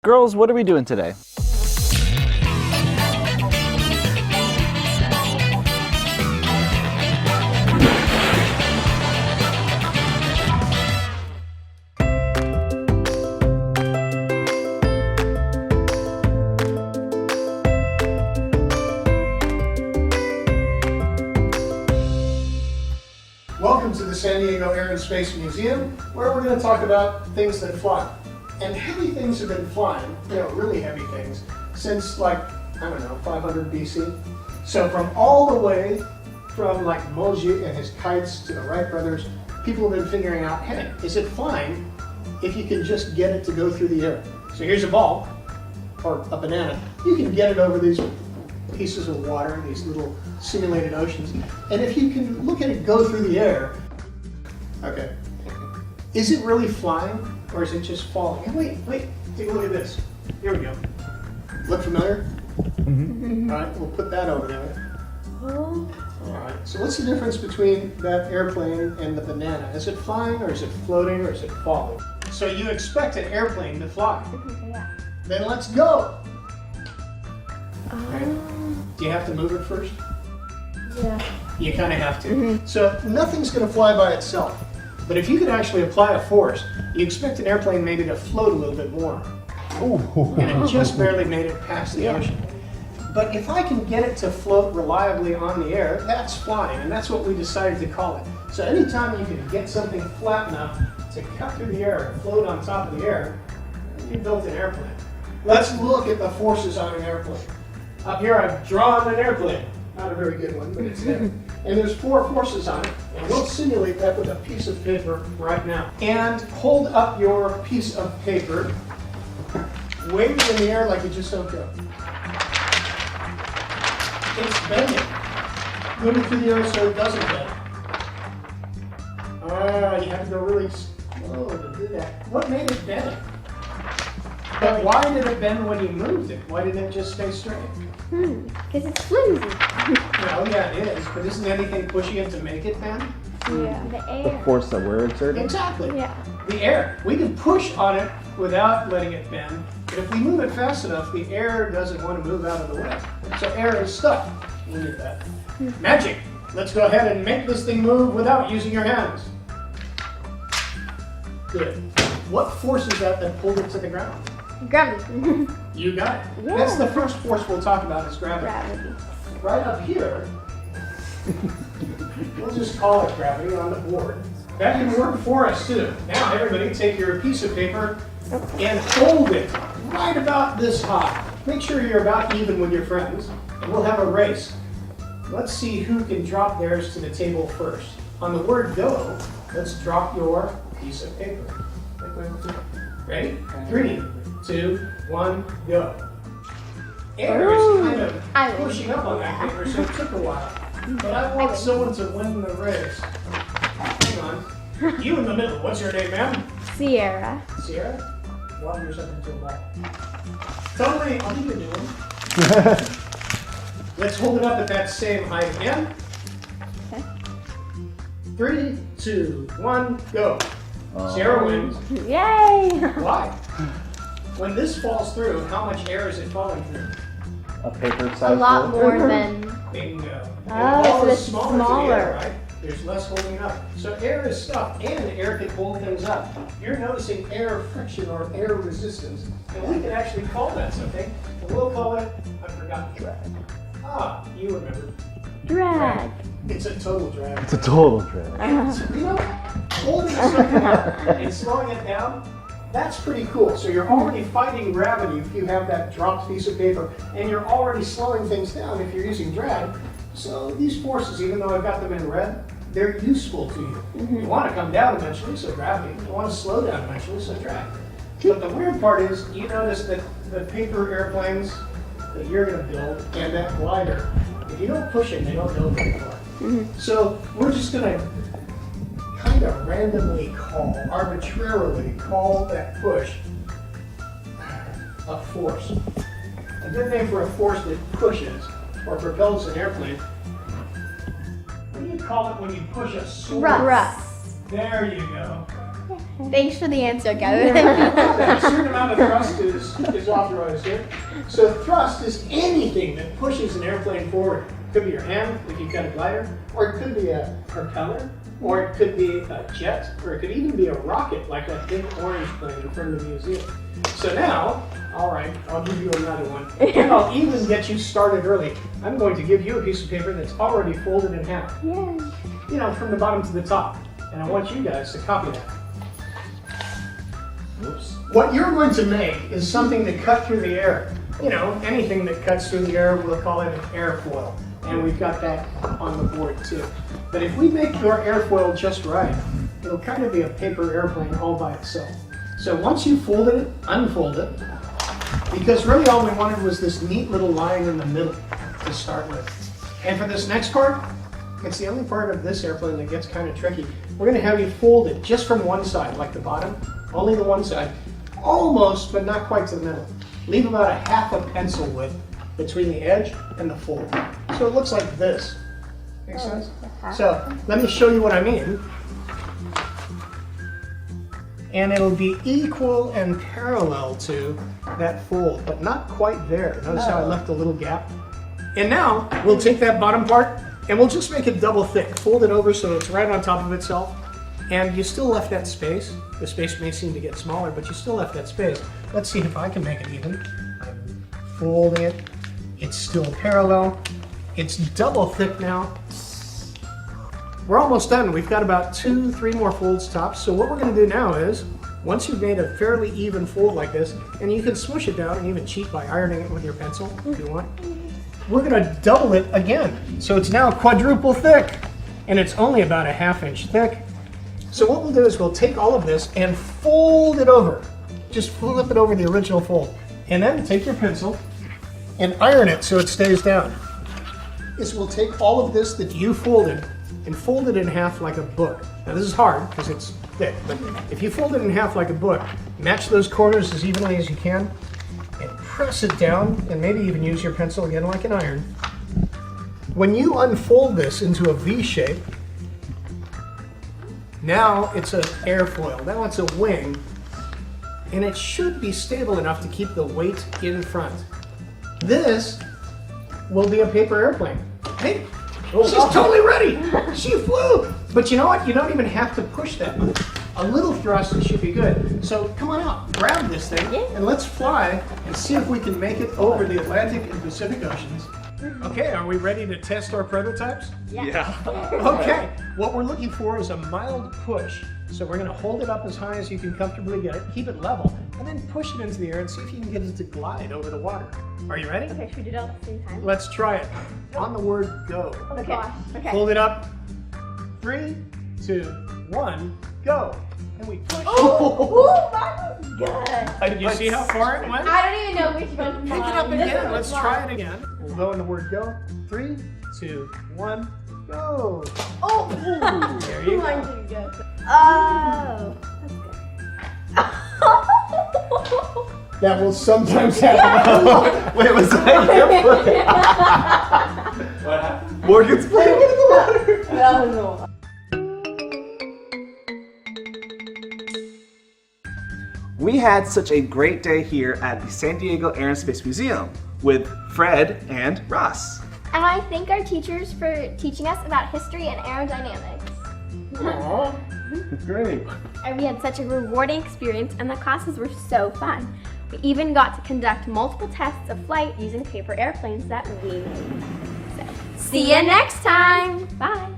Girls, what are we doing today? Welcome to the San Diego Air and Space Museum, where we're going to talk about things that fly. And heavy things have been flying, really heavy things, since 500 BC. So from all the way from Moji and his kites to the Wright brothers, people have been figuring out, hey, is it flying if you can just get it to go through the air? So here's a ball, or a banana. You can get it over these pieces of water, these little simulated oceans. And if you can look at it go through the air, okay, is it really flying or is it just falling? And wait, take a look at this. Here we go. Look familiar? Mm-hmm. All right, we'll put that over there. All right, so what's the difference between that airplane and the banana? Is it flying or is it floating or is it falling? So you expect an airplane to fly. Yeah. Then let's go. Okay. Do you have to move it first? Yeah. You kind of have to. So nothing's going to fly by itself. But if you could actually apply a force, you expect an airplane maybe to float a little bit more. And it just barely made it past the ocean. But if I can get it to float reliably on the air, that's flying, and that's what we decided to call it. So anytime you can get something flat enough to cut through the air and float on top of the air, you built an airplane. Let's look at the forces on an airplane. Up here I've drawn an airplane. Not a very good one, but it's there. And there's 4 forces on it. And we'll simulate that with a piece of paper right now. And hold up your piece of paper. Wave it in the air like you just don't go. It's bending. Move it through the air so it doesn't bend. You have to go really slow to do that. What made it bend? But why did it bend when you moved it? Why didn't it just stay straight? Because it's flimsy. Well, yeah, it is. But isn't anything pushing it to make it bend? Yeah. The air. The force that we're exerting? Exactly. Yeah. The air. We can push on it without letting it bend. But if we move it fast enough, the air doesn't want to move out of the way. So air is stuck. We need that. Magic. Let's go ahead and make this thing move without using your hands. Good. What force is that pulled it to the ground? Gravity. You got it. Yeah. That's the first force we'll talk about is gravity. Gravity. Right up here, we'll just call it gravity on the board. That can work for us too. Now everybody take your piece of paper and hold it right about this high. Make sure you're about even with your friends, and we'll have a race. Let's see who can drop theirs to the table first. On the word go, let's drop your piece of paper. Ready? 3, 2, 1, go. Air is kind of pushing up on that paper, so it took a while. But I want someone to win the race. Hang on. You in the middle. What's your name, ma'am? Sierra. Sierra? Water yourself into a ball. Totally, I'll give you a new one. Let's hold it up at that same height again. Okay. 3, 2, 1, go. Sierra wins. Yay! Why? When this falls through, how much air is it falling through? A paper size A lot board? more than. Bingo. Oh, And the ball so is it's smaller to the smaller. air, right? There's less holding it up. So air is stuck, and air can hold things up. You're noticing air friction or air resistance, and we can actually call that something. And we'll call it, I forgot, drag. Ah, you remember. Drag. It's a total drag. It's a total drag. So, holding something up and slowing it down, that's pretty cool. So you're already fighting gravity if you have that dropped piece of paper, and you're already slowing things down if you're using drag. So these forces, even though I've got them in red, they're useful to you. You want to come down eventually, so gravity. You want to slow down eventually, so drag. But the weird part is, you notice that the paper airplanes that you're going to build and that glider, if you don't push them, they don't go very far. So we're just going to kind of randomly arbitrarily call that push a force. A good name for a force that pushes or propels an airplane. What do you call it when you push a sword? Thrust. There you go. Thanks for the answer, Kevin. A certain amount of thrust is authorized here. So thrust is anything that pushes an airplane forward. It could be your hand if you've got a glider, or it could be a propeller, or it could be a jet, or it could even be a rocket like that big orange plane in front of the museum. So now, all right, I'll give you another one. And I'll even get you started early. I'm going to give you a piece of paper that's already folded in half. Yay. You know, from the bottom to the top. And I want you guys to copy that. Oops. What you're going to make is something to cut through the air. You know, anything that cuts through the air, we'll call it an airfoil. And we've got that on the board too. But if we make your airfoil just right, it'll kind of be a paper airplane all by itself. So once you folded it, unfold it. Because really all we wanted was this neat little line in the middle to start with. And for this next part, it's the only part of this airplane that gets kind of tricky. We're going to have you fold it just from one side, like the bottom, only the one side. Almost, but not quite to the middle. Leave about a half a pencil width between the edge and the fold. So it looks like this. Make sense? So let me show you what I mean. And it'll be equal and parallel to that fold, but not quite there. Notice how I left a little gap? And now we'll take that bottom part and we'll just make it double thick. Fold it over so it's right on top of itself. And you still left that space. The space may seem to get smaller, but you still left that space. Let's see if I can make it even. I'm folding it. It's still parallel. It's double thick now. We're almost done. We've got about 2-3 more folds tops. So what we're going to do now is, once you've made a fairly even fold like this, and you can smush it down and even cheat by ironing it with your pencil if you want, we're going to double it again. So it's now quadruple thick, and it's only about a ½ inch thick. So what we'll do is we'll take all of this and fold it over. Just flip it over the original fold. And then take your pencil and iron it so it stays down. Is we'll take all of this that you folded and fold it in half like a book. Now this is hard because it's thick, but if you fold it in half like a book, match those corners as evenly as you can and press it down, and maybe even use your pencil again like an iron. When you unfold this into a V shape, now it's an airfoil, now it's a wing, and it should be stable enough to keep the weight in front. This will be a paper airplane. Hey, she's totally ready. She flew. But you know what? You don't even have to push that much. A little thrust should be good. So come on out, grab this thing, and let's fly and see if we can make it over the Atlantic and Pacific Oceans. Okay, are we ready to test our prototypes? Yeah. Okay, what we're looking for is a mild push. So we're going to hold it up as high as you can comfortably get it, keep it level, and then push it into the air and see if you can get it to glide over the water. Are you ready? Okay, should we do it all at the same time? Let's try it. On the word go. Oh gosh. Okay. Hold it up. 3, 2, 1, go. And we push. Ooh, that was good. Did you see how far it went? I don't even know which one's Pick it up mine. again. This Let's one's try mine. it again. We'll go in the word go. 3, 2, 1, go. Oh, There you mine go. didn't go. Oh. That will sometimes happen. Wait, was that your foot? What happened? Morgan's playing in the water. That was the We had such a great day here at the San Diego Air and Space Museum with Fred and Ross. And I thank our teachers for teaching us about history and aerodynamics. Great. And we had such a rewarding experience, and the classes were so fun. We even got to conduct multiple tests of flight using paper airplanes that we made. So, see you next time. Bye.